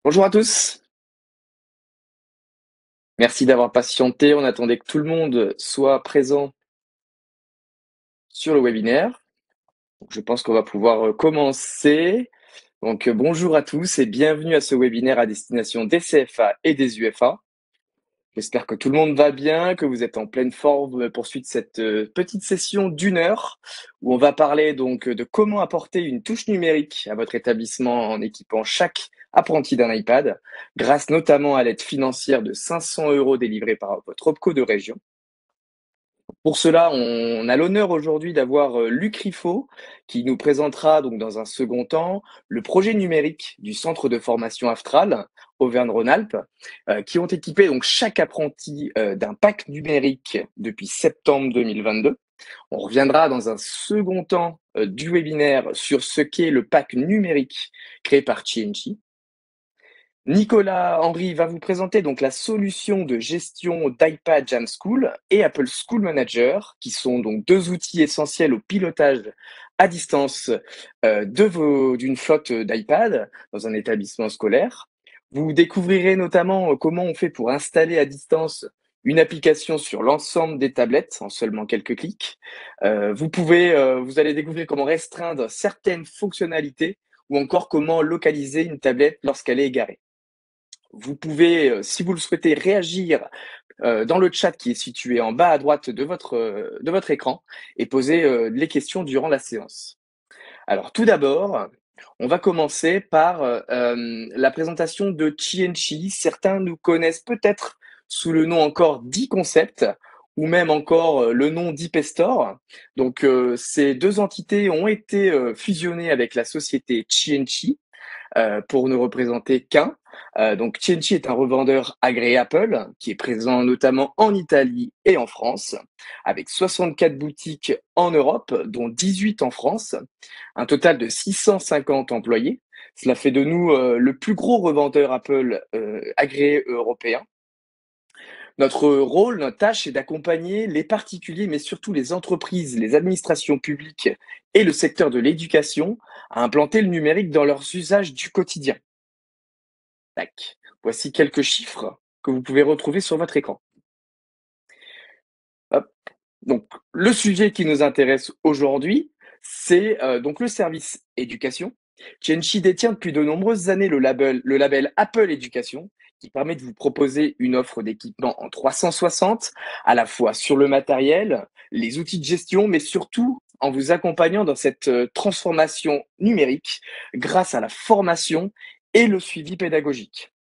Bonjour à tous, merci d'avoir patienté. On attendait que tout le monde soit présent sur le webinaire. Donc, je pense qu'on va pouvoir commencer. Bonjour à tous et bienvenue à ce webinaire à destination des CFA et des UFA. J'espère que tout le monde va bien, que vous êtes en pleine forme pour suivre cette petite session d'une heure où on va parler donc de comment apporter une touche numérique à votre établissement en équipant chaque apprenti d'un iPad, grâce notamment à l'aide financière de 500 € délivrée par votre OPCO de région. Pour cela, on a l'honneur aujourd'hui d'avoir Luc Riffaut qui nous présentera donc dans un second temps le projet numérique du centre de formation Aftral Auvergne-Rhône-Alpes, qui ont équipé donc chaque apprenti d'un pack numérique depuis septembre 2022. On reviendra dans un second temps du webinaire sur ce qu'est le pack numérique créé par TNT. Nicolas Henry va vous présenter donc la solution de gestion d'iPad Jam School et Apple School Manager, qui sont donc deux outils essentiels au pilotage à distance d'une flotte d'iPad dans un établissement scolaire. Vous découvrirez notamment comment on fait pour installer à distance une application sur l'ensemble des tablettes en seulement quelques clics. Vous allez découvrir comment restreindre certaines fonctionnalités ou encore comment localiser une tablette lorsqu'elle est égarée. Vous pouvez, si vous le souhaitez, réagir dans le chat qui est situé en bas à droite de votre écran et poser les questions durant la séance. Alors tout d'abord, on va commencer par la présentation de Chi. Certains nous connaissent peut-être sous le nom encore d'e-concept ou même encore le nom d'e-Pestor. Donc ces deux entités ont été fusionnées avec la société Chi pour ne représenter qu'un. Donc Tienchi est un revendeur agréé Apple qui est présent notamment en Italie et en France, avec 64 boutiques en Europe, dont 18 en France, un total de 650 employés. Cela fait de nous le plus gros revendeur Apple agréé européen. Notre rôle, notre tâche est d'accompagner les particuliers, mais surtout les entreprises, les administrations publiques et le secteur de l'éducation à implanter le numérique dans leurs usages du quotidien. Tac. Voici quelques chiffres que vous pouvez retrouver sur votre écran. Hop. Donc, le sujet qui nous intéresse aujourd'hui, c'est donc le service éducation. Tienchi détient depuis de nombreuses années le label Apple Éducation, qui permet de vous proposer une offre d'équipement en 360, à la fois sur le matériel, les outils de gestion, mais surtout en vous accompagnant dans cette transformation numérique grâce à la formation et le suivi pédagogique.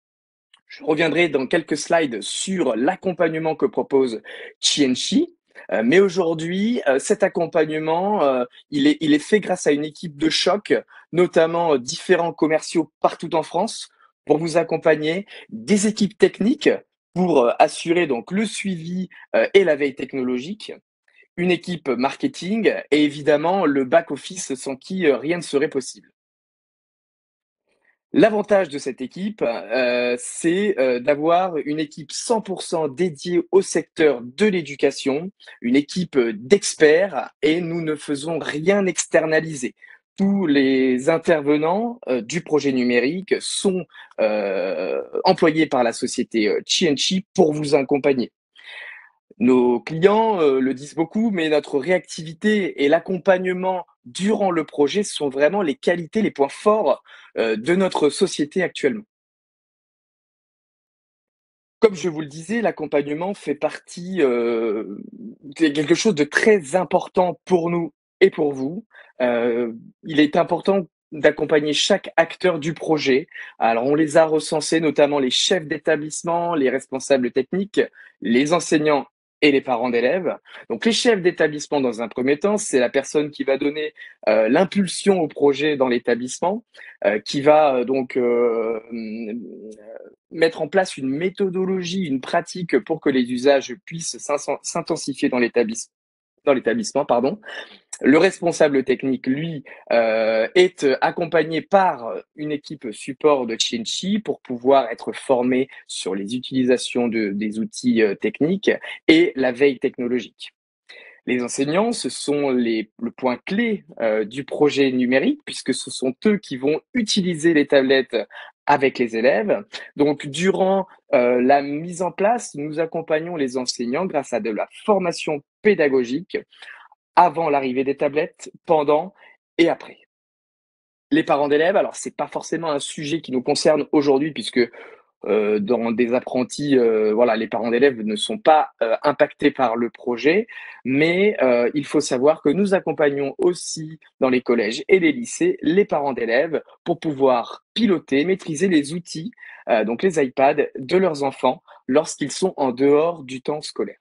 Je reviendrai dans quelques slides sur l'accompagnement que propose Tienchi. Mais aujourd'hui, cet accompagnement, il est fait grâce à une équipe de choc, notamment différents commerciaux partout en France, pour vous accompagner, des équipes techniques pour assurer donc le suivi et la veille technologique, une équipe marketing et évidemment le back-office sans qui rien ne serait possible. L'avantage de cette équipe, c'est, d'avoir une équipe 100 dédiée au secteur de l'éducation, une équipe, d'experts et nous ne faisons rien externaliser. Tous les intervenants, du projet numérique sont, employés par la société, Chi pour vous accompagner. Nos clients le disent beaucoup, mais notre réactivité et l'accompagnement durant le projet sont vraiment les qualités, les points forts de notre société actuellement. Comme je vous le disais, l'accompagnement fait partie, c'est quelque chose de très important pour nous et pour vous. Il est important d'accompagner chaque acteur du projet. Alors on les a recensés, notamment les chefs d'établissement, les responsables techniques, les enseignants et les parents d'élèves. Donc les chefs d'établissement, dans un premier temps, c'est la personne qui va donner, l'impulsion au projet dans l'établissement, qui va, mettre en place une méthodologie, une pratique pour que les usages puissent s'intensifier dans l'établissement, pardon. Le responsable technique, lui, est accompagné par une équipe support de Tienchi pour pouvoir être formé sur les utilisations des outils techniques et la veille technologique. Les enseignants, ce sont le point clé du projet numérique, puisque ce sont eux qui vont utiliser les tablettes avec les élèves. Donc, durant la mise en place, nous accompagnons les enseignants grâce à de la formation pédagogique avant l'arrivée des tablettes, pendant et après. Les parents d'élèves, alors c'est pas forcément un sujet qui nous concerne aujourd'hui puisque dans des apprentis, voilà, les parents d'élèves ne sont pas, impactés par le projet, mais il faut savoir que nous accompagnons aussi dans les collèges et les lycées, les parents d'élèves pour pouvoir piloter, maîtriser les outils, donc les iPads de leurs enfants lorsqu'ils sont en dehors du temps scolaire.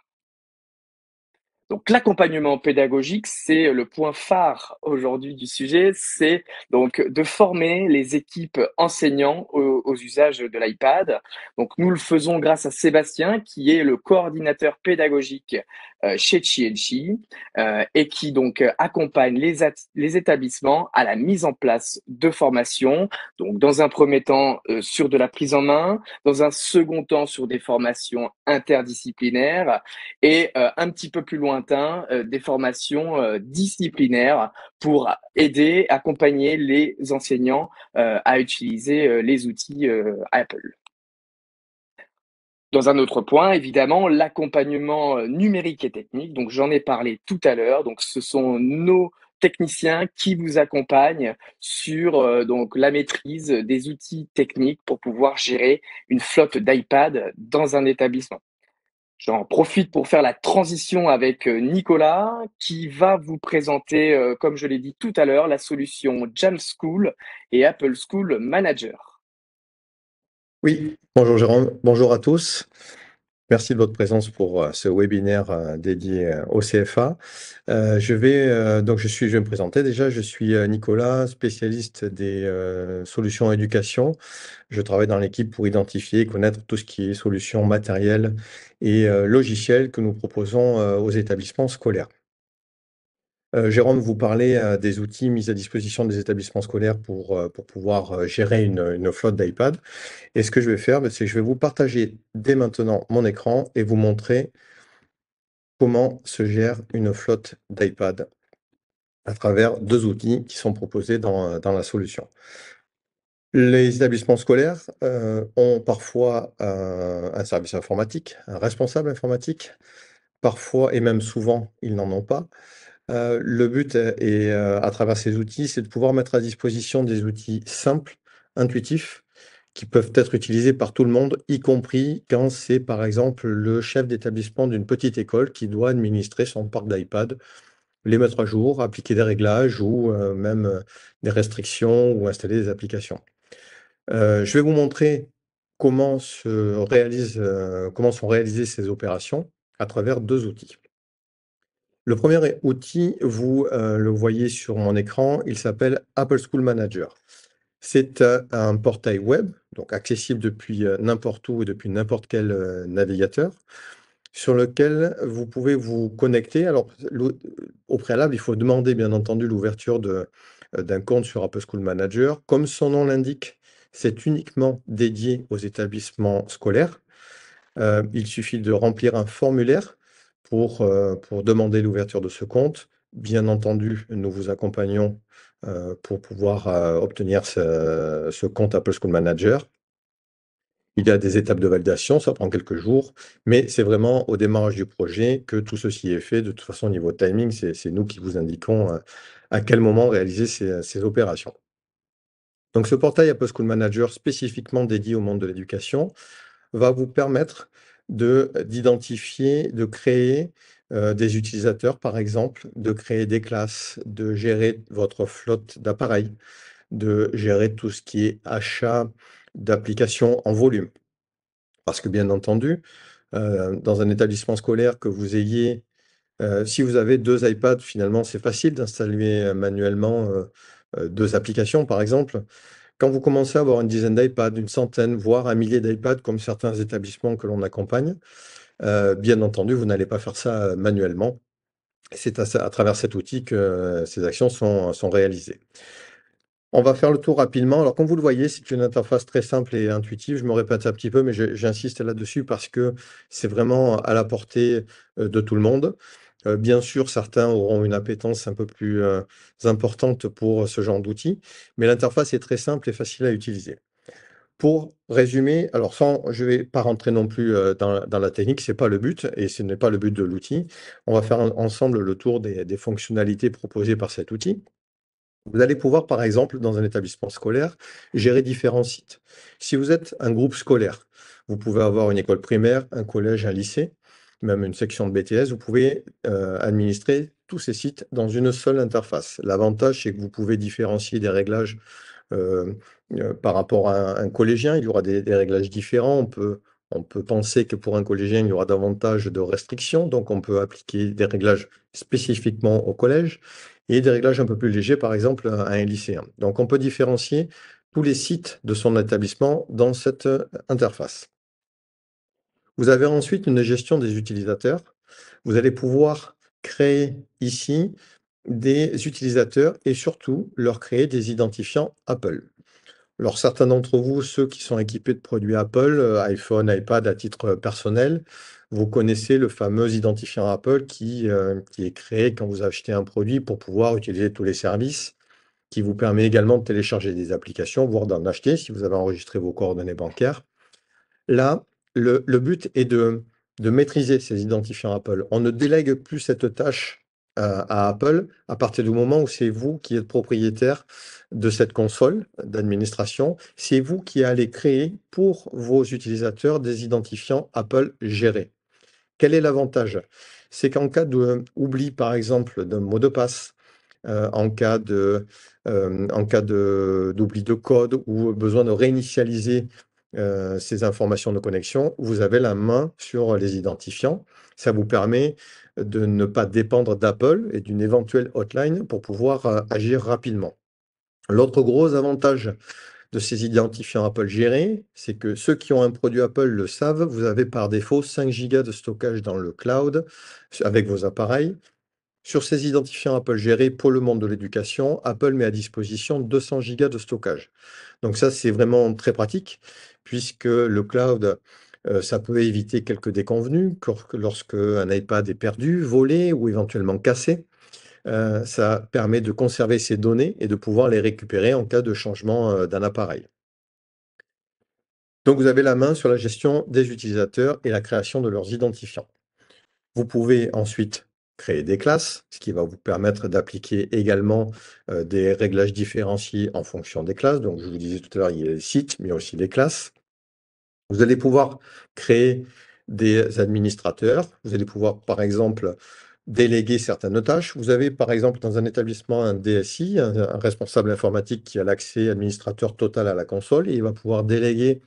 Donc l'accompagnement pédagogique, c'est le point phare aujourd'hui du sujet, c'est donc de former les équipes enseignants aux usages de l'iPad. Donc nous le faisons grâce à Sébastien, qui est le coordinateur pédagogique chez Chi&Chi et qui donc accompagne les établissements à la mise en place de formations. Donc dans un premier temps sur de la prise en main, dans un second temps sur des formations interdisciplinaires et un petit peu plus lointain, des formations disciplinaires pour aider, accompagner les enseignants à utiliser les outils Apple. Dans un autre point, évidemment, l'accompagnement numérique et technique. Donc, j'en ai parlé tout à l'heure. Donc, ce sont nos techniciens qui vous accompagnent sur donc la maîtrise des outils techniques pour pouvoir gérer une flotte d'iPad dans un établissement. J'en profite pour faire la transition avec Nicolas, qui va vous présenter, comme je l'ai dit tout à l'heure, la solution Jam School et Apple School Manager. Oui, bonjour Jérôme, bonjour à tous. Merci de votre présence pour ce webinaire dédié au CFA. Je vais me présenter déjà. Je suis Nicolas, spécialiste des solutions éducation. Je travaille dans l'équipe pour identifier et connaître tout ce qui est solutions matérielles et logiciels que nous proposons aux établissements scolaires. Jérôme, vous parlez des outils mis à disposition des établissements scolaires pour pouvoir gérer une flotte d'iPad. Et ce que je vais faire, c'est que je vais vous partager dès maintenant mon écran et vous montrer comment se gère une flotte d'iPad à travers deux outils qui sont proposés dans la solution. Les établissements scolaires ont parfois un service informatique, un responsable informatique, parfois et même souvent, ils n'en ont pas. Le but est, à travers ces outils, c'est de pouvoir mettre à disposition des outils simples, intuitifs, qui peuvent être utilisés par tout le monde, y compris quand c'est, par exemple, le chef d'établissement d'une petite école qui doit administrer son parc d'iPad, les mettre à jour, appliquer des réglages ou même des restrictions ou installer des applications. Je vais vous montrer comment sont réalisées ces opérations à travers deux outils. Le premier outil, vous le voyez sur mon écran, il s'appelle Apple School Manager. C'est un portail web, donc accessible depuis n'importe où et depuis n'importe quel navigateur, sur lequel vous pouvez vous connecter. Alors, au préalable, il faut demander, bien entendu, l'ouverture d'un compte sur Apple School Manager. Comme son nom l'indique, c'est uniquement dédié aux établissements scolaires. Il suffit de remplir un formulaire pour demander l'ouverture de ce compte. Bien entendu, nous vous accompagnons pour pouvoir obtenir ce compte Apple School Manager. Il y a des étapes de validation, ça prend quelques jours, mais c'est vraiment au démarrage du projet que tout ceci est fait. De toute façon, au niveau timing, c'est nous qui vous indiquons à quel moment réaliser ces opérations. Donc, ce portail Apple School Manager spécifiquement dédié au monde de l'éducation va vous permettre d'identifier, de créer des utilisateurs, par exemple, de créer des classes, de gérer votre flotte d'appareils, de gérer tout ce qui est achat d'applications en volume. Parce que bien entendu, dans un établissement scolaire que vous ayez, si vous avez 2 iPads, finalement, c'est facile d'installer manuellement 2 applications, par exemple. Quand vous commencez à avoir une dizaine d'iPads, une centaine, voire un millier d'iPads, comme certains établissements que l'on accompagne, bien entendu, vous n'allez pas faire ça manuellement. C'est à travers cet outil que ces actions sont réalisées. On va faire le tour rapidement. Alors, comme vous le voyez, c'est une interface très simple et intuitive. Je me répète un petit peu, mais j'insiste là-dessus parce que c'est vraiment à la portée de tout le monde. Bien sûr, certains auront une appétence un peu plus importante pour ce genre d'outils, mais l'interface est très simple et facile à utiliser. Pour résumer, alors je vais pas rentrer non plus dans la technique, c'est pas le but et ce n'est pas le but de l'outil. On va faire ensemble le tour des fonctionnalités proposées par cet outil. Vous allez pouvoir, par exemple, dans un établissement scolaire, gérer différents sites. Si vous êtes un groupe scolaire, vous pouvez avoir une école primaire, un collège, un lycée, même une section de BTS, vous pouvez administrer tous ces sites dans une seule interface. L'avantage, c'est que vous pouvez différencier des réglages euh, par rapport à un collégien. Il y aura des réglages différents. On peut penser que pour un collégien, il y aura davantage de restrictions, donc on peut appliquer des réglages spécifiquement au collège et des réglages un peu plus légers, par exemple, à un lycéen. Donc, on peut différencier tous les sites de son établissement dans cette interface. Vous avez ensuite une gestion des utilisateurs. Vous allez pouvoir créer ici des utilisateurs et surtout leur créer des identifiants Apple. Alors, certains d'entre vous, ceux qui sont équipés de produits Apple, iPhone, iPad à titre personnel, vous connaissez le fameux identifiant Apple qui est créé quand vous achetez un produit pour pouvoir utiliser tous les services, qui vous permet également de télécharger des applications, voire d'en acheter si vous avez enregistré vos coordonnées bancaires. Là, le but est de maîtriser ces identifiants Apple. On ne délègue plus cette tâche à Apple à partir du moment où c'est vous qui êtes propriétaire de cette console d'administration. C'est vous qui allez créer pour vos utilisateurs des identifiants Apple gérés. Quel est l'avantage? C'est qu'en cas d'oubli, par exemple, d'un mot de passe, en cas d'oubli de code ou besoin de réinitialiser ces informations de connexion, vous avez la main sur les identifiants. Ça vous permet de ne pas dépendre d'Apple et d'une éventuelle hotline pour pouvoir agir rapidement. L'autre gros avantage de ces identifiants Apple gérés, c'est que ceux qui ont un produit Apple le savent, vous avez par défaut 5 gigas de stockage dans le cloud avec vos appareils. Sur ces identifiants Apple gérés pour le monde de l'éducation, Apple met à disposition 200 gigas de stockage. Donc ça, c'est vraiment très pratique, puisque le cloud, ça peut éviter quelques déconvenues lorsque un iPad est perdu, volé ou éventuellement cassé. Ça permet de conserver ces données et de pouvoir les récupérer en cas de changement d'un appareil. Donc vous avez la main sur la gestion des utilisateurs et la création de leurs identifiants. Vous pouvez ensuite créer des classes, ce qui va vous permettre d'appliquer également des réglages différenciés en fonction des classes. Donc, je vous disais tout à l'heure, il y a les sites, mais aussi les classes. Vous allez pouvoir créer des administrateurs. Vous allez pouvoir, par exemple, déléguer certaines tâches. Vous avez, par exemple, dans un établissement, un DSI, un responsable informatique qui a l'accès administrateur total à la console et il va pouvoir déléguer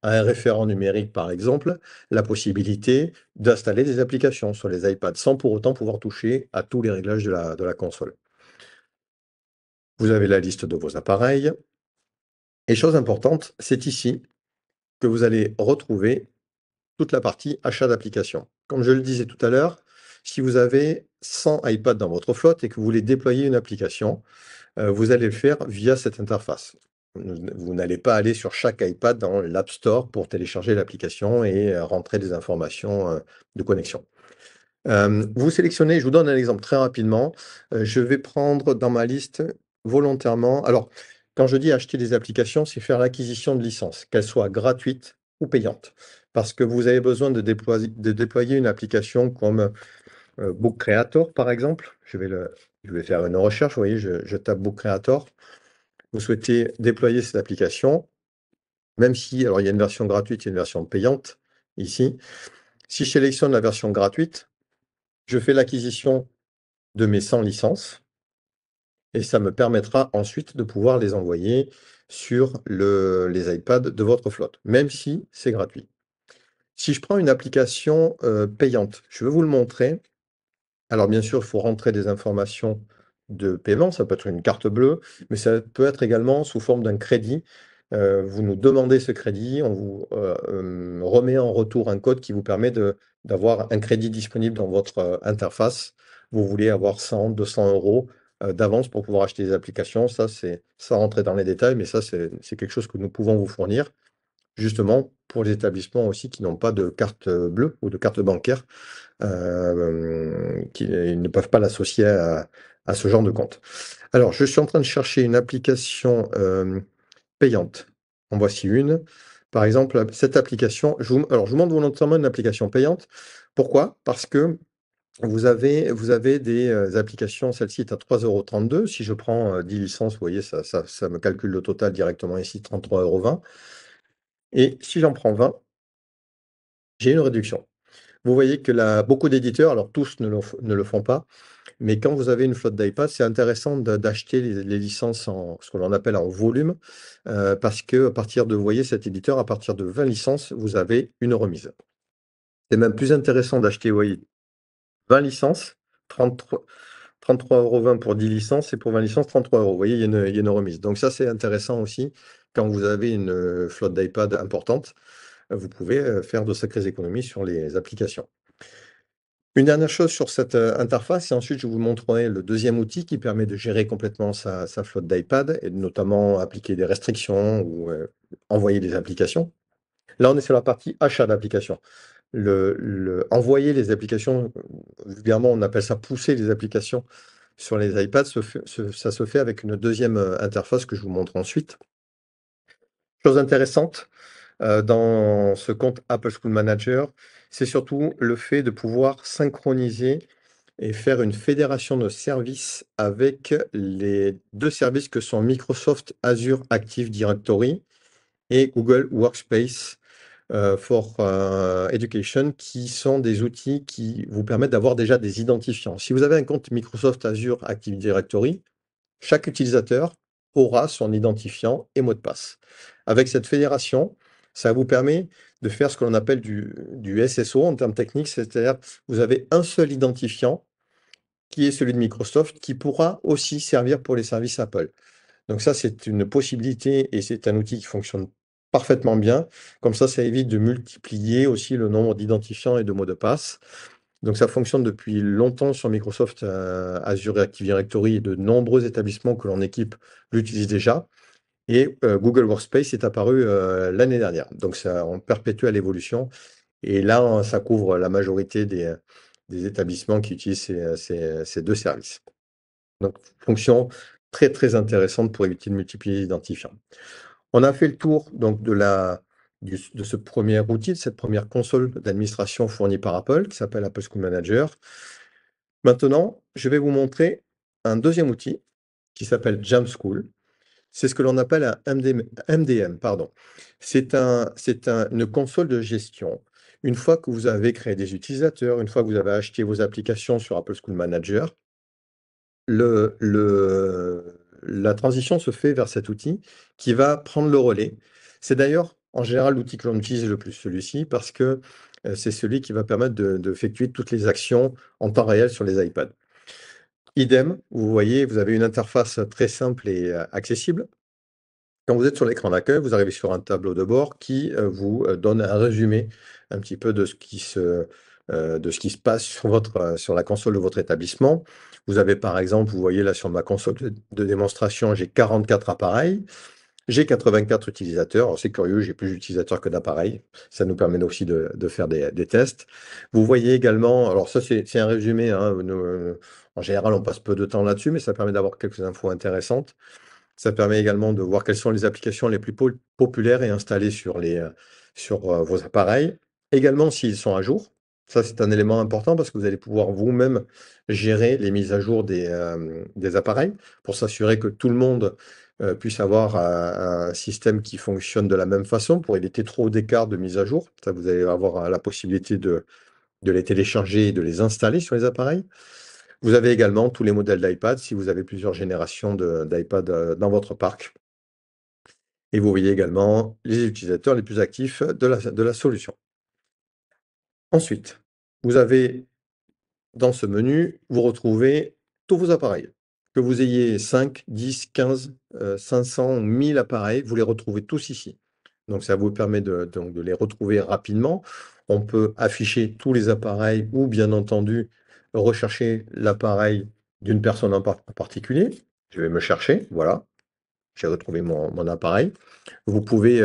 à un référent numérique, par exemple, la possibilité d'installer des applications sur les iPads sans pour autant pouvoir toucher à tous les réglages de la console. Vous avez la liste de vos appareils. Et chose importante, c'est ici que vous allez retrouver toute la partie achat d'applications. Comme je le disais tout à l'heure, si vous avez 100 iPads dans votre flotte et que vous voulez déployer une application, vous allez le faire via cette interface. Vous n'allez pas aller sur chaque iPad dans l'App Store pour télécharger l'application et rentrer des informations de connexion. Vous sélectionnez, je vous donne un exemple très rapidement. Je vais prendre dans ma liste volontairement. Alors, quand je dis acheter des applications, c'est faire l'acquisition de licences, qu'elles soient gratuites ou payantes. Parce que vous avez besoin de déployer une application comme Book Creator, par exemple. Je vais faire une recherche. Vous voyez, je tape Book Creator. Vous souhaitez déployer cette application, même si, alors il y a une version gratuite, il y a une version payante ici. Si je sélectionne la version gratuite, je fais l'acquisition de mes 100 licences et ça me permettra ensuite de pouvoir les envoyer sur les iPads de votre flotte, même si c'est gratuit. Si je prends une application payante, je vais vous le montrer. Alors bien sûr, il faut rentrer des informations de paiement, ça peut être une carte bleue, mais ça peut être également sous forme d'un crédit. Vous nous demandez ce crédit, on vous remet en retour un code qui vous permet d'avoir un crédit disponible dans votre interface. Vous voulez avoir 100, 200 euros d'avance pour pouvoir acheter des applications. Ça, c'est sans rentrer dans les détails, mais ça, c'est quelque chose que nous pouvons vous fournir, justement pour les établissements aussi qui n'ont pas de carte bleue ou de carte bancaire qui ne peuvent pas l'associer à ce genre de compte. Alors, je suis en train de chercher une application payante En voici une. Par exemple, cette application, alors je vous montre volontairement une application payante. Pourquoi? Parce que vous avez des applications, celle-ci est à 3,32 €. Si je prends 10 licences, vous voyez, ça me calcule le total directement ici, 33,20 €. Et si j'en prends 20, j'ai une réduction. Vous voyez que beaucoup d'éditeurs, alors tous ne le font pas, mais quand vous avez une flotte d'iPad, c'est intéressant d'acheter les licences en ce que l'on appelle en volume, parce que à partir de, vous voyez, cet éditeur, à partir de 20 licences, vous avez une remise. C'est même plus intéressant d'acheter, vous voyez, 20 licences, 33,20 € pour 10 licences et pour 20 licences, 33 €. Vous voyez, il y a une remise. Donc ça, c'est intéressant aussi quand vous avez une flotte d'iPad importante, vous pouvez faire de sacrées économies sur les applications. Une dernière chose sur cette interface et ensuite je vous montrerai le deuxième outil qui permet de gérer complètement sa flotte d'iPad et notamment appliquer des restrictions ou envoyer des applications. Là, on est sur la partie achat d'applications. Envoyer les applications, vulgairement, on appelle ça pousser les applications sur les iPads, ça se fait avec une deuxième interface que je vous montre ensuite. Chose intéressante, dans ce compte Apple School Manager, c'est surtout le fait de pouvoir synchroniser et faire une fédération de services avec les 2 services que sont Microsoft Azure Active Directory et Google Workspace for Education, qui sont des outils qui vous permettent d'avoir déjà des identifiants. Si vous avez un compte Microsoft Azure Active Directory, chaque utilisateur aura son identifiant et mot de passe. Avec cette fédération, ça vous permet de faire ce que l'on appelle du SSO en termes techniques, c'est-à-dire vous avez un seul identifiant qui est celui de Microsoft, qui pourra aussi servir pour les services Apple. Donc ça, c'est une possibilité et c'est un outil qui fonctionne parfaitement bien. Comme ça évite de multiplier aussi le nombre d'identifiants et de mots de passe. Donc ça fonctionne depuis longtemps sur Microsoft Azure Active Directory et de nombreux établissements que l'on équipe l'utilisent déjà. Et Google Workspace est apparu l'année dernière. Donc ça en perpétuelle évolution. Et là, ça couvre la majorité des établissements qui utilisent ces 2 services. Donc fonction très, très intéressante pour éviter de multiplier les identifiants. On a fait le tour donc de ce premier outil, de cette première console d'administration fournie par Apple, qui s'appelle Apple School Manager. Maintenant, je vais vous montrer un deuxième outil qui s'appelle Jamschool. C'est ce que l'on appelle un MDM, pardon. Une console de gestion. Une fois que vous avez créé des utilisateurs, une fois que vous avez acheté vos applications sur Apple School Manager, la transition se fait vers cet outil qui va prendre le relais. C'est d'ailleurs en général l'outil que l'on utilise le plus, celui-ci, parce que c'est celui qui va permettre d'effectuer toutes les actions en temps réel sur les iPads. Idem, vous voyez, vous avez une interface très simple et accessible. Quand vous êtes sur l'écran d'accueil, vous arrivez sur un tableau de bord qui vous donne un résumé un petit peu de ce qui se passe sur la console de votre établissement. Vous avez par exemple, vous voyez là sur ma console de démonstration, j'ai 44 appareils, j'ai 84 utilisateurs. Alors c'est curieux, j'ai plus d'utilisateurs que d'appareils. Ça nous permet aussi de faire des tests. Vous voyez également, alors ça c'est un résumé, hein, en général on passe peu de temps là-dessus, mais ça permet d'avoir quelques infos intéressantes. Ça permet également de voir quelles sont les applications les plus populaires et installées sur vos appareils. Également, s'ils sont à jour. Ça, c'est un élément important parce que vous allez pouvoir vous-même gérer les mises à jour des appareils pour s'assurer que tout le monde puisse avoir un système qui fonctionne de la même façon pour éviter trop d'écart de mise à jour. Ça, vous allez avoir la possibilité de les télécharger et de les installer sur les appareils. Vous avez également tous les modèles d'iPad si vous avez plusieurs générations d'iPad dans votre parc. Et vous voyez également les utilisateurs les plus actifs de la solution. Ensuite, vous avez dans ce menu, vous retrouvez tous vos appareils. Que vous ayez 5, 10, 15, 500 ou 1000 appareils, vous les retrouvez tous ici. Donc ça vous permet donc de les retrouver rapidement. On peut afficher tous les appareils ou bien entendu rechercher l'appareil d'une personne en particulier. Je vais me chercher, voilà, j'ai retrouvé mon appareil. Vous pouvez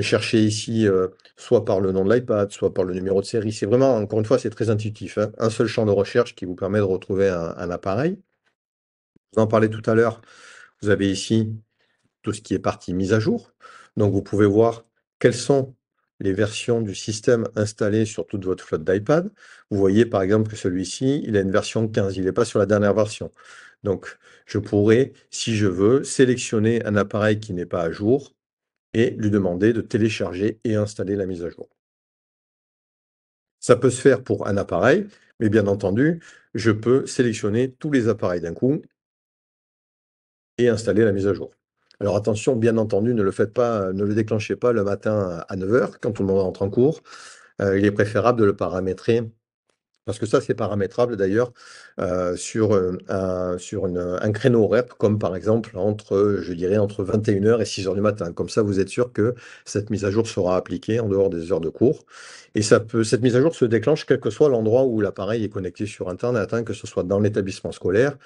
chercher ici soit par le nom de l'iPad, soit par le numéro de série. C'est vraiment, encore une fois, c'est très intuitif, hein. Un seul champ de recherche qui vous permet de retrouver un appareil. Je vous en parlais tout à l'heure, vous avez ici tout ce qui est partie mise à jour. Donc vous pouvez voir quelles sont les versions du système installées sur toute votre flotte d'iPad. Vous voyez par exemple que celui-ci, il a une version 15, il n'est pas sur la dernière version. Donc je pourrais, si je veux, sélectionner un appareil qui n'est pas à jour et lui demander de télécharger et installer la mise à jour. Ça peut se faire pour un appareil, mais bien entendu, je peux sélectionner tous les appareils d'un coup et installer la mise à jour. Alors attention, bien entendu, ne le faites pas, ne le déclenchez pas le matin à 9 heures quand tout le monde entre en cours. Il est préférable de le paramétrer, parce que ça, c'est paramétrable d'ailleurs, sur un créneau horaire, comme par exemple entre, je dirais, entre 21 heures et 6 heures du matin. Comme ça, vous êtes sûr que cette mise à jour sera appliquée en dehors des heures de cours. Et cette mise à jour se déclenche quel que soit l'endroit où l'appareil est connecté sur Internet, hein, que ce soit dans l'établissement scolaire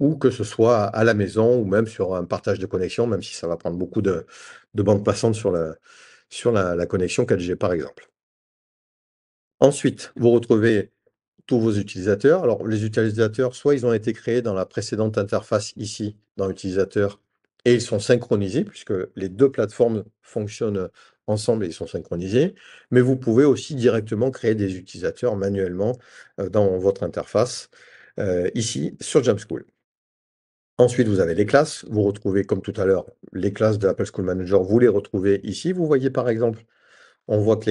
ou que ce soit à la maison ou même sur un partage de connexion, même si ça va prendre beaucoup de bandes passantes sur la connexion 4G, par exemple. Ensuite, vous retrouvez tous vos utilisateurs. Alors, les utilisateurs, soit ils ont été créés dans la précédente interface ici, dans Utilisateur, et ils sont synchronisés, puisque les deux plateformes fonctionnent ensemble et ils sont synchronisés. Mais vous pouvez aussi directement créer des utilisateurs manuellement dans votre interface, ici, sur Jamschool. Ensuite, vous avez les classes. Vous retrouvez, comme tout à l'heure, les classes de Apple School Manager. Vous les retrouvez ici. Vous voyez, par exemple, on voit que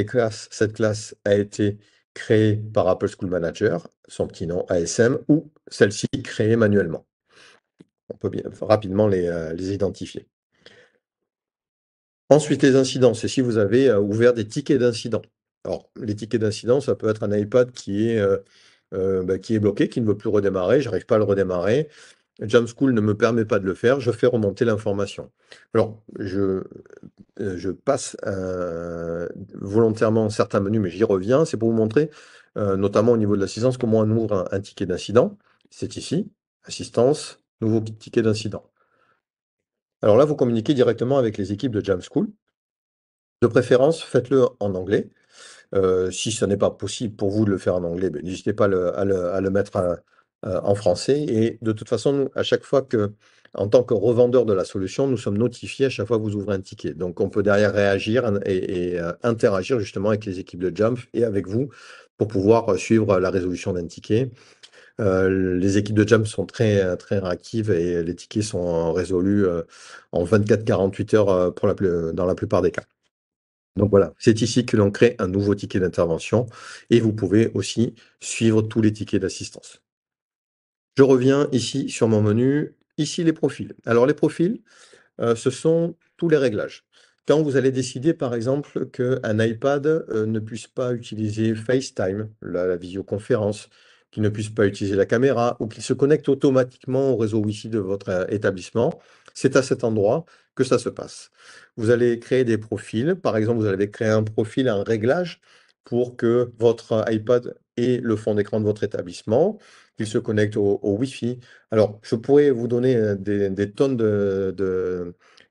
cette classe a été créée par Apple School Manager, son petit nom ASM, ou celle-ci créée manuellement. On peut bien rapidement les identifier. Ensuite, les incidents, c'est si vous avez ouvert des tickets d'incidents. Alors, les tickets d'incidents, ça peut être un iPad qui est bloqué, qui ne veut plus redémarrer, j'arrive pas à le redémarrer. Jamschool ne me permet pas de le faire, je fais remonter l'information. Alors, je passe volontairement certains menus, mais j'y reviens. C'est pour vous montrer, notamment au niveau de l'assistance, comment on ouvre un ticket d'incident. C'est ici, assistance, nouveau ticket d'incident. Alors là, vous communiquez directement avec les équipes de Jamschool. De préférence, faites-le en anglais. Si ce n'est pas possible pour vous de le faire en anglais, ben, n'hésitez pas à le mettre en français. Et de toute façon, nous, à chaque fois que, en tant que revendeur de la solution, nous sommes notifiés à chaque fois que vous ouvrez un ticket. Donc, on peut derrière réagir et interagir justement avec les équipes de Jump et avec vous pour pouvoir suivre la résolution d'un ticket. Les équipes de Jump sont très réactives et les tickets sont résolus en 24-48 heures dans la plupart des cas. Donc voilà, c'est ici que l'on crée un nouveau ticket d'intervention et vous pouvez aussi suivre tous les tickets d'assistance. Je reviens ici sur mon menu, ici les profils. Alors les profils, ce sont tous les réglages. Quand vous allez décider, par exemple, qu'un iPad ne puisse pas utiliser FaceTime, la visioconférence, qu'il ne puisse pas utiliser la caméra ou qu'il se connecte automatiquement au réseau Wi-Fi de votre établissement, c'est à cet endroit que ça se passe. Vous allez créer des profils. Par exemple, vous allez créer un profil, un réglage pour que votre iPad ait le fond d'écran de votre établissement, qu'il se connecte au Wi-Fi. Alors, je pourrais vous donner des tonnes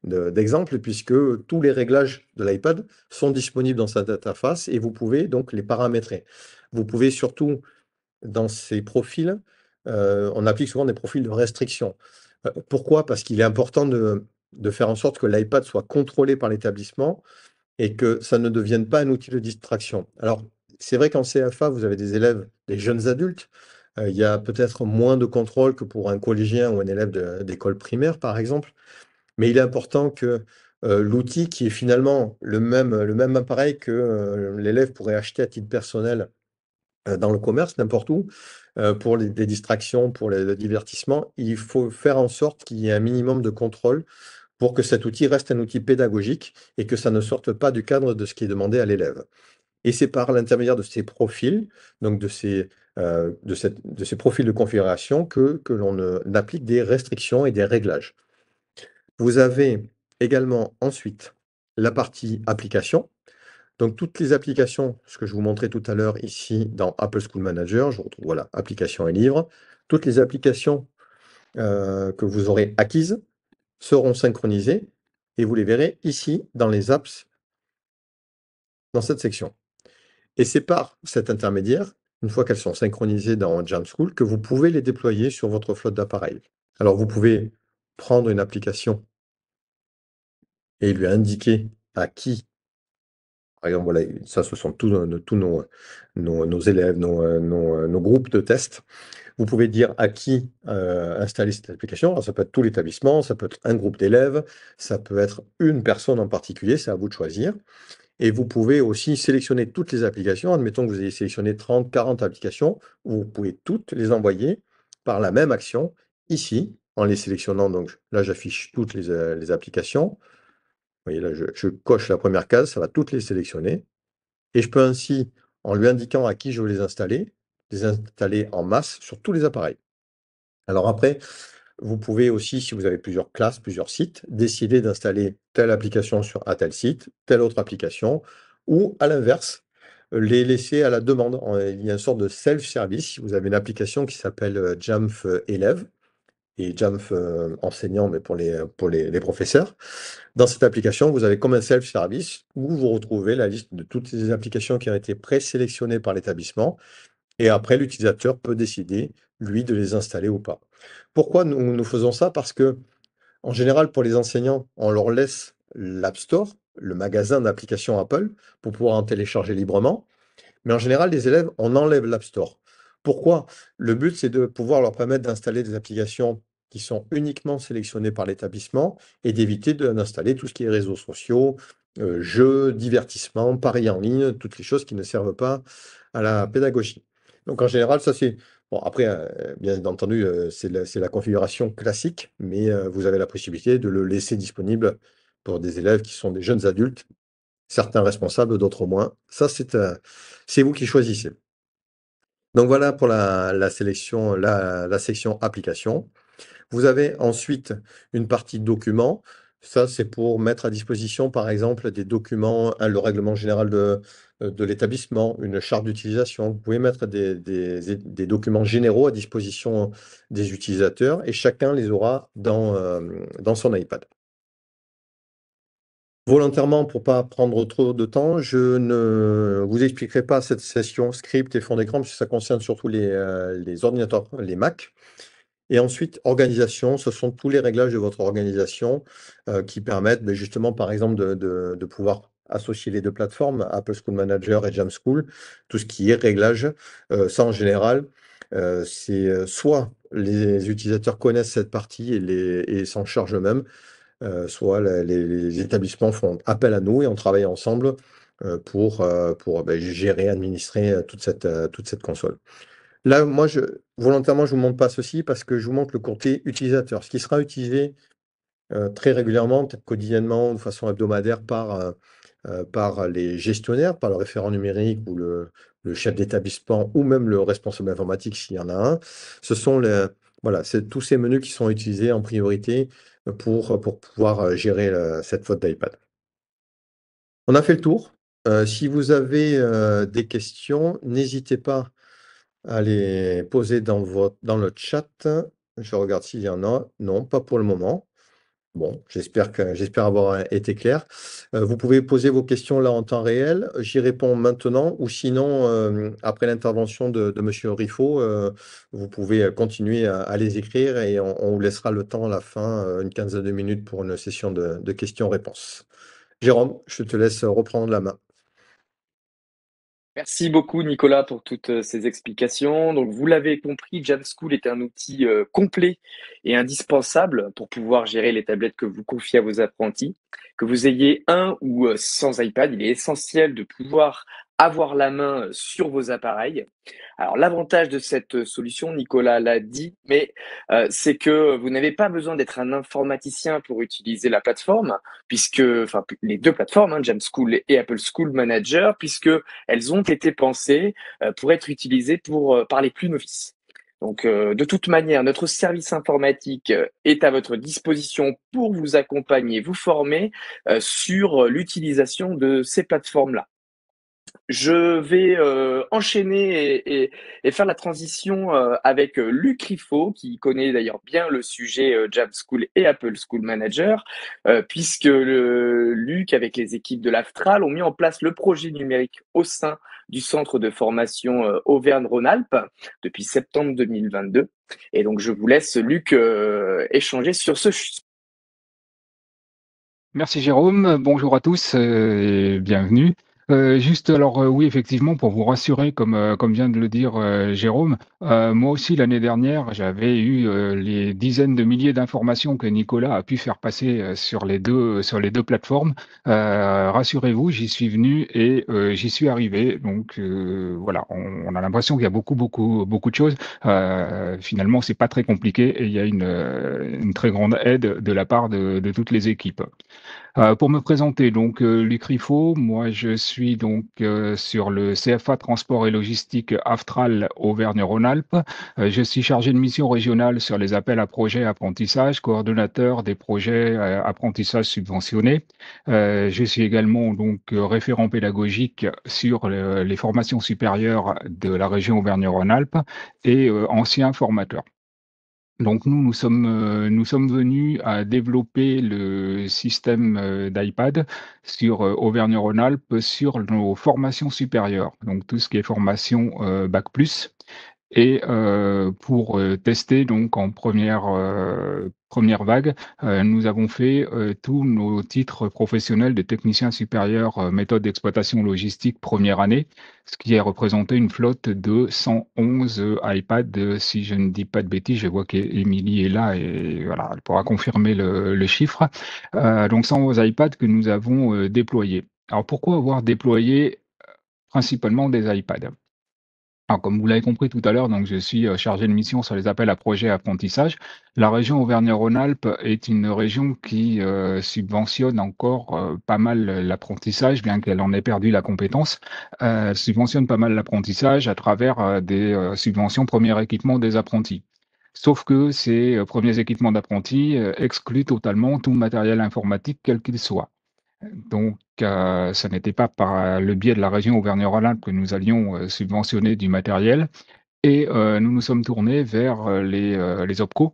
d'exemples, puisque tous les réglages de l'iPad sont disponibles dans cette interface et vous pouvez donc les paramétrer. Vous pouvez surtout, dans ces profils, on applique souvent des profils de restriction. Pourquoi? Parce qu'il est important de faire en sorte que l'iPad soit contrôlé par l'établissement et que ça ne devienne pas un outil de distraction. Alors, c'est vrai qu'en CFA, vous avez des élèves, des jeunes adultes, il y a peut-être moins de contrôle que pour un collégien ou un élève d'école primaire, par exemple, mais il est important que l'outil qui est finalement le même appareil que l'élève pourrait acheter à titre personnel dans le commerce, n'importe où, pour des distractions, pour le divertissement, il faut faire en sorte qu'il y ait un minimum de contrôle pour que cet outil reste un outil pédagogique et que ça ne sorte pas du cadre de ce qui est demandé à l'élève. Et c'est par l'intermédiaire de ces profils, donc de ces profils de configuration que l'on applique des restrictions et des réglages. Vous avez également ensuite la partie application. Donc toutes les applications, ce que je vous montrais tout à l'heure ici dans Apple School Manager, je retrouve, voilà, applications et livres. Toutes les applications que vous aurez acquises seront synchronisées et vous les verrez ici dans les apps, dans cette section. Et c'est par cet intermédiaire, une fois qu'elles sont synchronisées dans Jamschool, que vous pouvez les déployer sur votre flotte d'appareils. Alors vous pouvez prendre une application et lui indiquer à qui, par exemple, voilà, ça ce sont tous nos élèves, nos groupes de tests. Vous pouvez dire à qui installer cette application. Alors, ça peut être tout l'établissement, ça peut être un groupe d'élèves, ça peut être une personne en particulier, c'est à vous de choisir. Et vous pouvez aussi sélectionner toutes les applications. Admettons que vous ayez sélectionné 30, 40 applications, vous pouvez toutes les envoyer par la même action ici, en les sélectionnant. Donc là, j'affiche toutes les applications. Vous voyez, là, je coche la première case, ça va toutes les sélectionner. Et je peux ainsi, en lui indiquant à qui je veux les installer en masse sur tous les appareils. Alors après, vous pouvez aussi, si vous avez plusieurs classes, plusieurs sites, décider d'installer telle application sur un tel site, telle autre application, ou à l'inverse, les laisser à la demande. Il y a une sorte de self-service. Si vous avez une application qui s'appelle Jamf Élève et Jamf enseignant, mais pour les professeurs. Dans cette application, vous avez comme un self-service où vous retrouvez la liste de toutes les applications qui ont été présélectionnées par l'établissement et après, l'utilisateur peut décider, lui, de les installer ou pas. Pourquoi nous faisons ça? Parce que, en général, pour les enseignants, on leur laisse l'App Store, le magasin d'applications Apple, pour pouvoir en télécharger librement. Mais en général, les élèves, on enlève l'App Store. Pourquoi? Le but, c'est de pouvoir leur permettre d'installer des applications qui sont uniquement sélectionnées par l'établissement et d'éviter d'installer tout ce qui est réseaux sociaux, jeux, divertissements, paris en ligne, toutes les choses qui ne servent pas à la pédagogie. Donc en général, ça c'est... Bon, après, bien entendu, c'est la configuration classique, mais vous avez la possibilité de le laisser disponible pour des élèves qui sont des jeunes adultes, certains responsables, d'autres moins. Ça, c'est vous qui choisissez. Donc voilà pour la sélection, la section application. Vous avez ensuite une partie documents. Ça, c'est pour mettre à disposition, par exemple, des documents, le règlement général de l'établissement, une charte d'utilisation. Vous pouvez mettre des documents généraux à disposition des utilisateurs et chacun les aura dans son iPad. Volontairement, pour pas prendre trop de temps, je ne vous expliquerai pas cette session script et fond d'écran, parce que ça concerne surtout les ordinateurs, les Mac. Et ensuite, organisation, ce sont tous les réglages de votre organisation qui permettent justement, par exemple, de pouvoir associer les deux plateformes, Apple School Manager et Jamschool, tout ce qui est réglage. Ça, en général, c'est soit les utilisateurs connaissent cette partie et s'en chargent eux-mêmes, soit les établissements font appel à nous et on travaille ensemble pour gérer, administrer toute cette console. Là, moi, volontairement, je ne vous montre pas ceci parce que je vous montre le côté utilisateur, ce qui sera utilisé très régulièrement, peut-être quotidiennement, de façon hebdomadaire par les gestionnaires, par le référent numérique ou le chef d'établissement ou même le responsable informatique s'il y en a un. Ce sont voilà, c'est tous ces menus qui sont utilisés en priorité pour pouvoir gérer cette faute d'iPad. On a fait le tour. Si vous avez des questions, n'hésitez pas à les poser dans le chat. Je regarde s'il y en a. Non, pas pour le moment. Bon, j'espère avoir été clair. Vous pouvez poser vos questions là en temps réel. J'y réponds maintenant ou sinon, après l'intervention de Monsieur Riffaut, vous pouvez continuer à les écrire et on vous laissera le temps à la fin, une quinzaine de minutes pour une session de questions-réponses. Jérôme, je te laisse reprendre la main. Merci beaucoup Nicolas pour toutes ces explications. Donc vous l'avez compris, Jamschool est un outil complet et indispensable pour pouvoir gérer les tablettes que vous confiez à vos apprentis. Que vous ayez un ou sans iPad, il est essentiel de pouvoir avoir la main sur vos appareils. Alors l'avantage de cette solution, Nicolas l'a dit, mais c'est que vous n'avez pas besoin d'être un informaticien pour utiliser la plateforme, puisque, enfin les deux plateformes, hein, Jamschool et Apple School Manager, puisque elles ont été pensées pour être utilisées par les plus novices. Donc, de toute manière, notre service informatique est à votre disposition pour vous accompagner, vous former sur l'utilisation de ces plateformes-là. Je vais enchaîner et faire la transition avec Luc Riffaut, qui connaît d'ailleurs bien le sujet Jam School et Apple School Manager, puisque Luc, avec les équipes de l'Aftral, ont mis en place le projet numérique au sein du centre de formation Auvergne-Rhône-Alpes depuis septembre 2022. Et donc, je vous laisse, Luc, échanger sur ce. Merci Jérôme, bonjour à tous et bienvenue. Juste alors oui effectivement pour vous rassurer comme vient de le dire Jérôme, moi aussi l'année dernière j'avais eu les dizaines de milliers d'informations que Nicolas a pu faire passer sur les deux plateformes. Rassurez-vous, j'y suis venu et j'y suis arrivé. Donc voilà, on a l'impression qu'il y a beaucoup de choses. Finalement, c'est pas très compliqué et il y a une très grande aide de la part de toutes les équipes. Pour me présenter, donc Luc Riffaut, moi je suis donc sur le CFA Transport et Logistique Aftral Auvergne-Rhône-Alpes. Je suis chargé de mission régionale sur les appels à projets apprentissage, coordonnateur des projets apprentissage subventionnés. Je suis également donc référent pédagogique sur les formations supérieures de la région Auvergne-Rhône-Alpes et ancien formateur. Donc nous sommes venus à développer le système d'iPad sur Auvergne-Rhône-Alpes sur nos formations supérieures, donc tout ce qui est formation Bac+. Et pour tester donc en première vague, nous avons fait tous nos titres professionnels de technicien supérieur méthode d'exploitation logistique première année, ce qui a représenté une flotte de 111 iPads, si je ne dis pas de bêtises. Je vois qu'Émilie est là et voilà, elle pourra confirmer le chiffre. Donc 111 iPads que nous avons déployés. Alors pourquoi avoir déployé principalement des iPads? Alors, comme vous l'avez compris tout à l'heure, donc je suis chargé de mission sur les appels à projets apprentissage. La région Auvergne-Rhône-Alpes est une région qui subventionne encore pas mal l'apprentissage, bien qu'elle en ait perdu la compétence. Elle subventionne pas mal l'apprentissage à travers des subventions premier équipement des apprentis. Sauf que ces premiers équipements d'apprentis excluent totalement tout matériel informatique, quel qu'il soit. Donc, ça n'était pas par le biais de la région Auvergne-Rhône-Alpes que nous allions subventionner du matériel et nous nous sommes tournés vers les OPCO,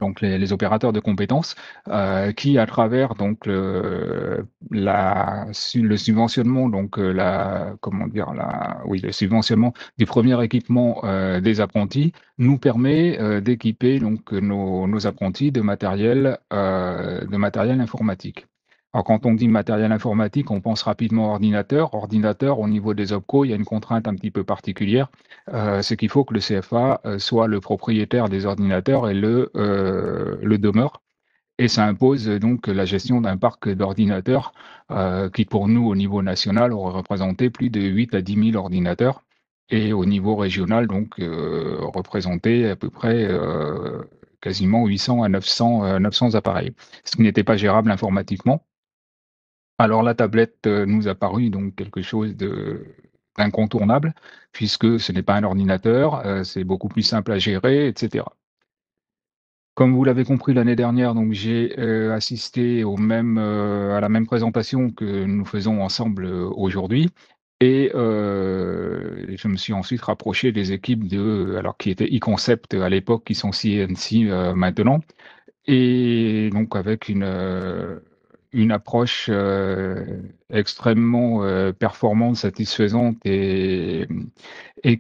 donc les opérateurs de compétences, qui à travers donc le subventionnement, donc comment dire, oui, le subventionnement du premier équipement des apprentis, nous permet d'équiper donc nos apprentis de matériel informatique. Alors, quand on dit matériel informatique, on pense rapidement ordinateur. Ordinateur, au niveau des OPCO, il y a une contrainte un petit peu particulière, c'est qu'il faut que le CFA soit le propriétaire des ordinateurs et le demeure. Et ça impose donc la gestion d'un parc d'ordinateurs qui, pour nous, au niveau national, aurait représenté plus de 8 à 10 000 ordinateurs. Et au niveau régional, donc, représentait à peu près quasiment 800 à 900 appareils, ce qui n'était pas gérable informatiquement. Alors la tablette nous a paru donc quelque chose d'incontournable, puisque ce n'est pas un ordinateur, c'est beaucoup plus simple à gérer, et cetera. Comme vous l'avez compris l'année dernière, donc j'ai assisté à la même présentation que nous faisons ensemble aujourd'hui. Et je me suis ensuite rapproché des équipes alors qui étaient e-Concept à l'époque, qui sont CNC maintenant, et donc avec une approche extrêmement performante, satisfaisante et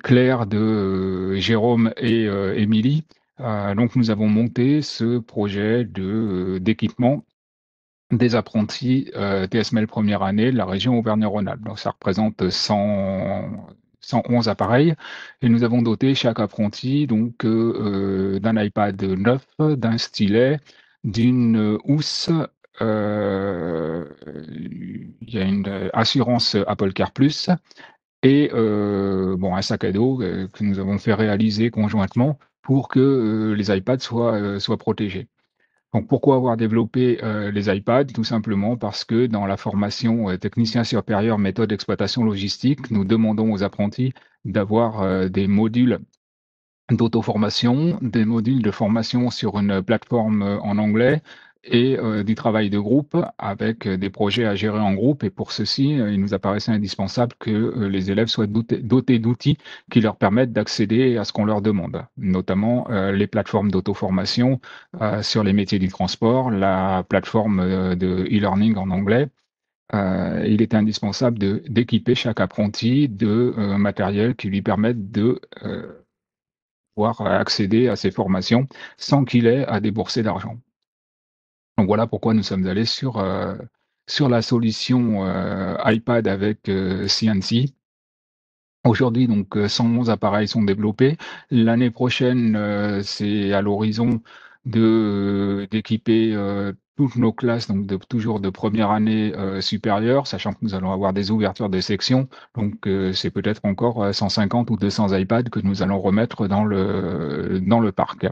claire de Jérôme et Émilie. Donc nous avons monté ce projet d'équipement des apprentis TSML première année de la région Auvergne-Rhône-Alpes. Donc ça représente 111 appareils et nous avons doté chaque apprenti donc d'un iPad neuf, d'un stylet, d'une housse. Il y a une assurance Apple Car Plus et bon, un sac à dos que nous avons fait réaliser conjointement pour que les iPads soient protégés. Donc pourquoi avoir développé les iPads? Tout simplement parce que dans la formation technicien supérieur méthode d'exploitation logistique, nous demandons aux apprentis d'avoir des modules d'auto-formation, des modules de formation sur une plateforme en anglais et du travail de groupe avec des projets à gérer en groupe. Et pour ceci, il nous apparaissait indispensable que les élèves soient dotés d'outils qui leur permettent d'accéder à ce qu'on leur demande, notamment les plateformes d'auto-formation sur les métiers du transport, la plateforme de e-learning en anglais. Il est indispensable d'équiper chaque apprenti de matériel qui lui permette de pouvoir accéder à ces formations sans qu'il ait à débourser d'argent. Donc voilà pourquoi nous sommes allés sur la solution iPad avec CNC. Aujourd'hui, donc 111 appareils sont développés. L'année prochaine, c'est à l'horizon d'équiper toutes nos classes, donc toujours de première année supérieure, sachant que nous allons avoir des ouvertures de sections. Donc c'est peut-être encore 150 ou 200 iPads que nous allons remettre dans le parc.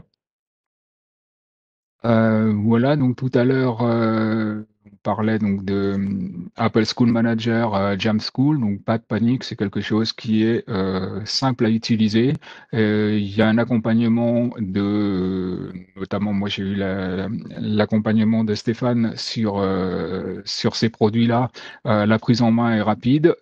Voilà, donc tout à l'heure, on parlait donc de Apple School Manager, Jam School, donc pas de panique, c'est quelque chose qui est simple à utiliser. Il y a un accompagnement notamment moi j'ai eu l'accompagnement de Stéphane sur ces produits-là. La prise en main est rapide,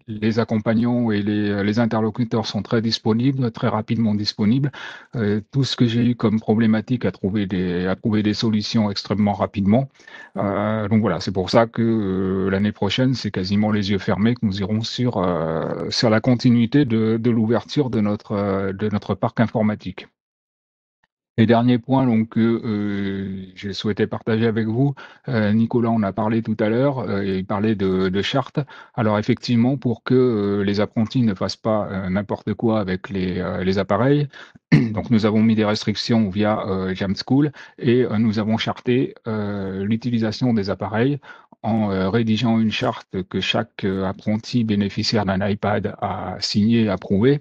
les accompagnants et les interlocuteurs sont très disponibles, très rapidement disponibles. Tout ce que j'ai eu comme problématique à trouver des solutions extrêmement rapidement. Donc voilà, c'est pour ça que l'année prochaine, c'est quasiment les yeux fermés que nous irons sur la continuité de l'ouverture de notre parc informatique. Et dernier point donc que je souhaitais partager avec vous, Nicolas en a parlé tout à l'heure, il parlait de chartes. Alors effectivement, pour que les apprentis ne fassent pas n'importe quoi avec les appareils, donc nous avons mis des restrictions via Jamschool et nous avons charté l'utilisation des appareils en rédigeant une charte que chaque apprenti bénéficiaire d'un iPad a signé et approuvé.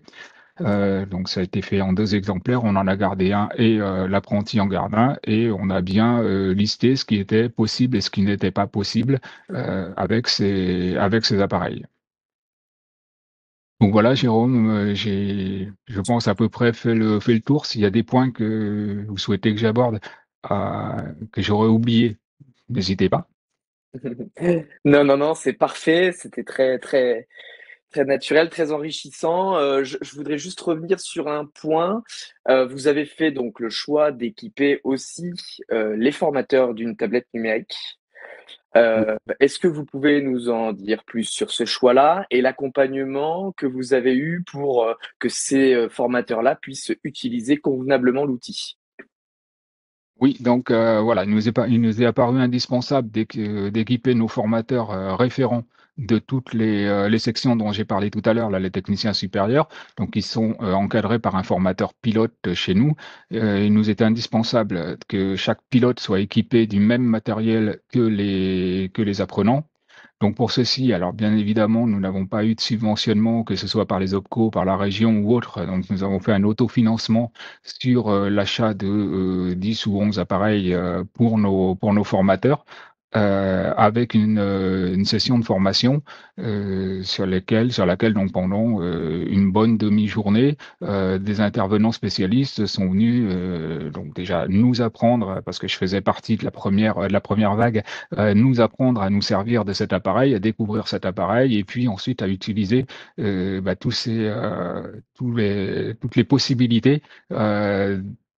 Donc ça a été fait en 2 exemplaires, on en a gardé un et l'apprenti en garde un, et on a bien listé ce qui était possible et ce qui n'était pas possible avec ces appareils. Donc voilà, Jérôme, je pense à peu près fait le tour. S'il y a des points que vous souhaitez que j'aborde, que j'aurais oublié, n'hésitez pas. Non, non, non, c'est parfait. C'était très, très, très naturel, très enrichissant. Je voudrais juste revenir sur un point. Vous avez fait donc le choix d'équiper aussi les formateurs d'une tablette numérique. Est-ce que vous pouvez nous en dire plus sur ce choix-là et l'accompagnement que vous avez eu pour que ces formateurs-là puissent utiliser convenablement l'outil? Oui, donc voilà, il nous est apparu indispensable d'équiper nos formateurs référents de toutes les sections dont j'ai parlé tout à l'heure, là, les techniciens supérieurs, donc ils sont encadrés par un formateur pilote chez nous. Il nous était indispensable que chaque pilote soit équipé du même matériel que les apprenants. Donc pour ceci, alors bien évidemment, nous n'avons pas eu de subventionnement, que ce soit par les OPCO, par la région ou autre. Donc nous avons fait un autofinancement sur l'achat de 10 ou 11 appareils pour nos formateurs. Avec une session de formation sur laquelle donc pendant une bonne demi-journée, des intervenants spécialistes sont venus donc déjà nous apprendre, parce que je faisais partie de la première vague, nous apprendre à nous servir de cet appareil, à découvrir cet appareil, et puis ensuite à utiliser toutes les possibilités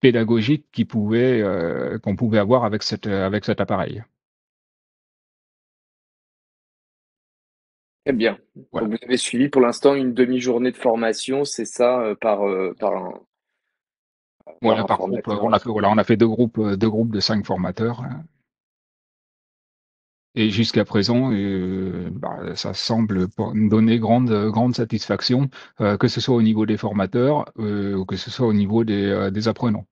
pédagogiques qu'on pouvait avoir avec cet appareil. Très bien. Voilà. Donc vous avez suivi pour l'instant une demi-journée de formation, c'est ça, par Voilà, un par groupe, formateur. on a fait 2 groupes de 5 formateurs, hein. Et jusqu'à présent, ça semble nous donner grande satisfaction, que ce soit au niveau des formateurs, ou que ce soit au niveau des apprenants.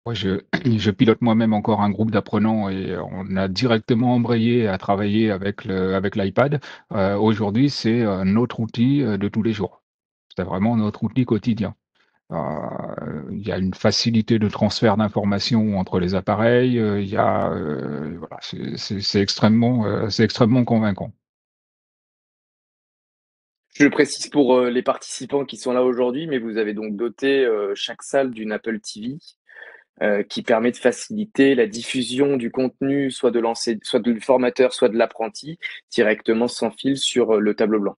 Moi, je pilote moi-même encore un groupe d'apprenants et on a directement embrayé à travailler avec l'iPad. Aujourd'hui, c'est notre outil de tous les jours. C'est vraiment notre outil quotidien. Il y a une facilité de transfert d'informations entre les appareils, il y a, voilà, c'est extrêmement convaincant. Je précise pour les participants qui sont là aujourd'hui, mais vous avez donc doté chaque salle d'une Apple TV qui permet de faciliter la diffusion du contenu, soit du formateur, soit de l'apprenti, directement sans fil sur le tableau blanc.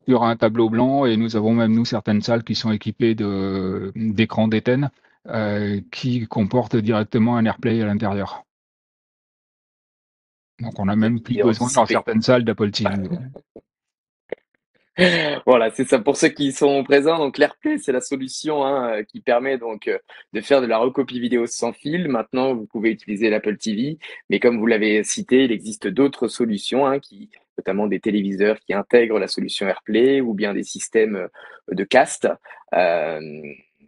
Il y aura un tableau blanc et nous avons même, nous, certaines salles qui sont équipées d'écrans d'Ethernet qui comportent directement un AirPlay à l'intérieur. Donc on n'a Vous même plus avez besoin dans anticipé. certaines salles d'Apple TV. Voilà, c'est ça. Pour ceux qui sont présents, donc l'AirPlay, c'est la solution hein, qui permet donc de faire de la recopie vidéo sans fil. Maintenant, vous pouvez utiliser l'Apple TV, mais comme vous l'avez cité, il existe d'autres solutions, hein, notamment des téléviseurs qui intègrent la solution AirPlay ou bien des systèmes de cast euh,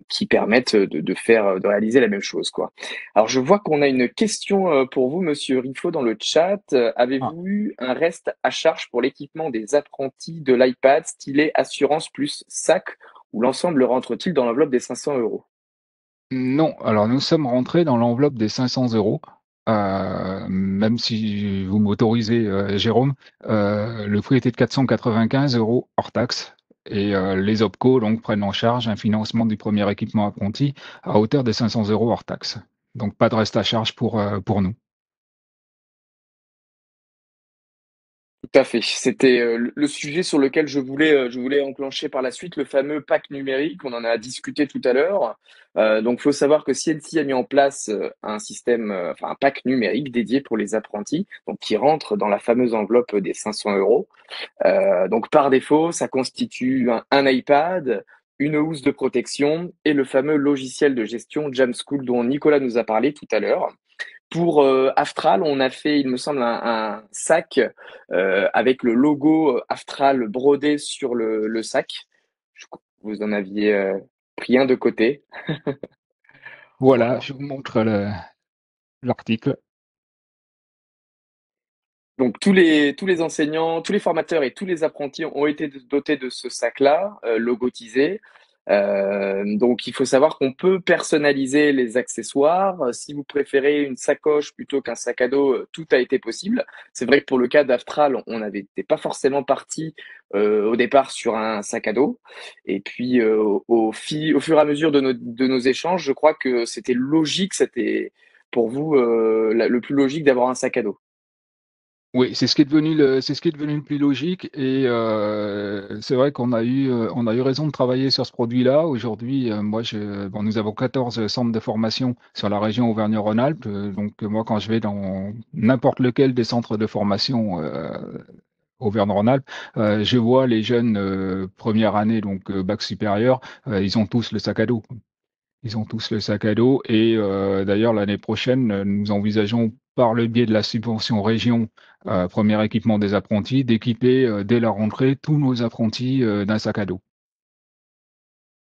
qui permettent de réaliser la même chose, quoi. Alors, je vois qu'on a une question pour vous, Monsieur Rifo, dans le chat. Ah, Avez-vous eu un reste à charge pour l'équipement des apprentis de l'iPad, stylet, assurance plus sac, ou l'ensemble rentre-t-il dans l'enveloppe des 500 euros? non, alors nous sommes rentrés dans l'enveloppe des 500 euros. Même si vous m'autorisez, Jérôme, le prix était de 495 euros hors taxe et les OPCO donc prennent en charge un financement du premier équipement apprenti à hauteur de 500 euros hors taxe. Donc pas de reste à charge pour nous. Tout à fait. C'était le sujet sur lequel je voulais enclencher par la suite, le fameux pack numérique. On en a discuté tout à l'heure. Donc, il faut savoir que CNC a mis en place un système, enfin un pack numérique dédié pour les apprentis, donc qui rentre dans la fameuse enveloppe des 500 euros. Donc, par défaut, ça constitue un iPad, une housse de protection et le fameux logiciel de gestion Jamschool dont Nicolas nous a parlé tout à l'heure. Pour Aftral, on a fait, il me semble, un sac avec le logo Aftral brodé sur le sac. Je crois que vous en aviez pris un de côté. Voilà, Voilà. je vous montre l'article. Donc tous les enseignants, tous les formateurs et tous les apprentis ont été dotés de ce sac-là, logotisé. Donc il faut savoir qu'on peut personnaliser les accessoires. Si vous préférez une sacoche plutôt qu'un sac à dos, tout a été possible. C'est vrai que pour le cas d'Aftral, on n'avait pas forcément parti au départ sur un sac à dos. Et puis au fur et à mesure de nos échanges, je crois que c'était logique, c'était pour vous le plus logique d'avoir un sac à dos. Oui, c'est ce qui est devenu le plus logique et c'est vrai on a eu raison de travailler sur ce produit-là. Aujourd'hui, nous avons 14 centres de formation sur la région Auvergne-Rhône-Alpes, moi, quand je vais dans n'importe lequel des centres de formation, Auvergne-Rhône-Alpes, je vois les jeunes, 1re année, bac supérieur, ils ont tous le sac à dos. Ils ont tous le sac à dos et d'ailleurs l'année prochaine, nous envisageons par le biais de la subvention région, 1er équipement des apprentis, d'équiper, dès la rentrée tous nos apprentis, d'un sac à dos.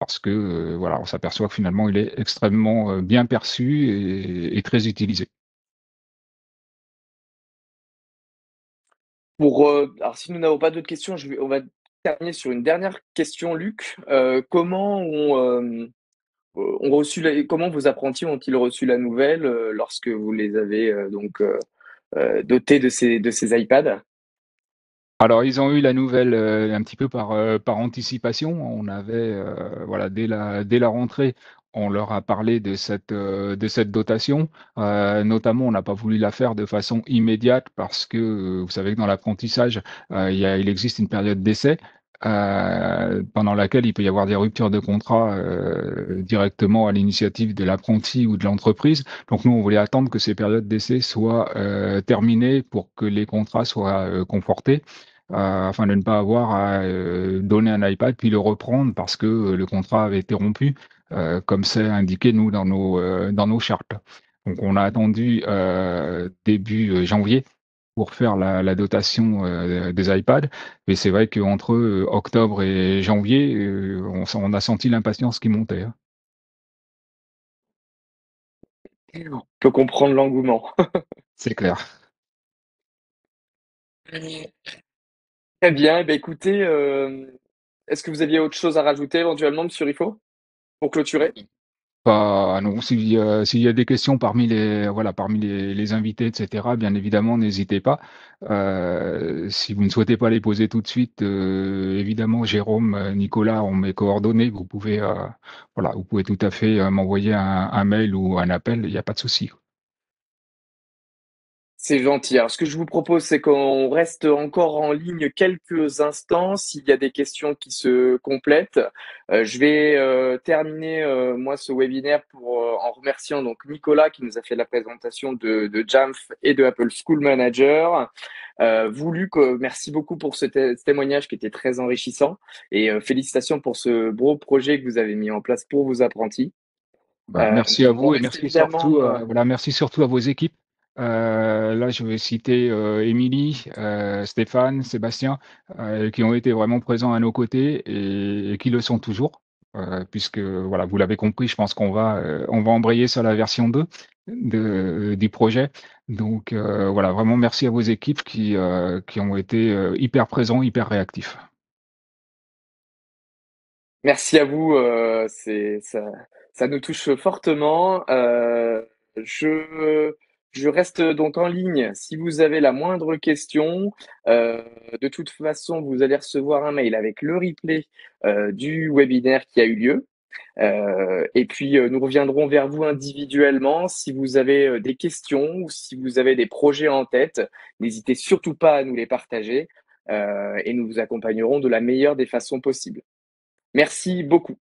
Parce que, voilà, on s'aperçoit que finalement il est extrêmement, bien perçu et très utilisé. Alors si nous n'avons pas d'autres questions, on va terminer sur une dernière question, Luc. Comment vos apprentis ont-ils reçu la nouvelle lorsque vous les avez dotés de ces iPads? Alors, ils ont eu la nouvelle, un petit peu par anticipation. On avait, voilà, dès la rentrée, on leur a parlé de cette dotation. Notamment, on n'a pas voulu la faire de façon immédiate parce que, vous savez que dans l'apprentissage, il existe une période d'essai, pendant laquelle il peut y avoir des ruptures de contrat, directement à l'initiative de l'apprenti ou de l'entreprise. Donc nous, on voulait attendre que ces périodes d'essai soient, terminées pour que les contrats soient, confortés, afin de ne pas avoir à, donner un iPad puis le reprendre parce que, le contrat avait été rompu, comme c'est indiqué nous dans nos chartes. Donc on a attendu, début, janvier pour faire la dotation, des iPads et c'est vrai qu'entre, octobre et janvier, on a senti l'impatience qui montait, hein. On peut comprendre l'engouement. C'est clair. Très bien, eh ben, écoutez, est-ce que vous aviez autre chose à rajouter éventuellement, Monsieur Rifo, pour clôturer? Pas non, s'il y a des questions parmi les invités et cetera, bien évidemment, n'hésitez pas. Si vous ne souhaitez pas les poser tout de suite, évidemment, Jérôme, Nicolas ont mes coordonnées. Vous pouvez tout à fait, m'envoyer un mail ou un appel, il y a pas de souci. C'est gentil. Alors, ce que je vous propose, c'est qu'on reste encore en ligne quelques instants. S'il y a des questions qui se complètent, je vais terminer moi ce webinaire en remerciant donc Nicolas qui nous a fait la présentation de Jamf et de Apple School Manager. Merci beaucoup pour ce témoignage qui était très enrichissant et félicitations pour ce beau projet que vous avez mis en place pour vos apprentis. Merci à On vous et reste merci évidemment surtout, voilà, merci surtout à vos équipes. Là, je vais citer, Émilie, Stéphane, Sébastien, qui ont été vraiment présents à nos côtés et qui le sont toujours, puisque voilà, vous l'avez compris, je pense on va embrayer sur la version 2 du projet. Donc, voilà, vraiment merci à vos équipes qui ont été, hyper présents, hyper réactifs. Merci à vous, ça nous touche fortement. Je, je reste donc en ligne. Si vous avez la moindre question, de toute façon, vous allez recevoir un mail avec le replay du webinaire qui a eu lieu. Et puis, nous reviendrons vers vous individuellement si vous avez des questions ou si vous avez des projets en tête. N'hésitez surtout pas à nous les partager et nous vous accompagnerons de la meilleure des façons possibles. Merci beaucoup.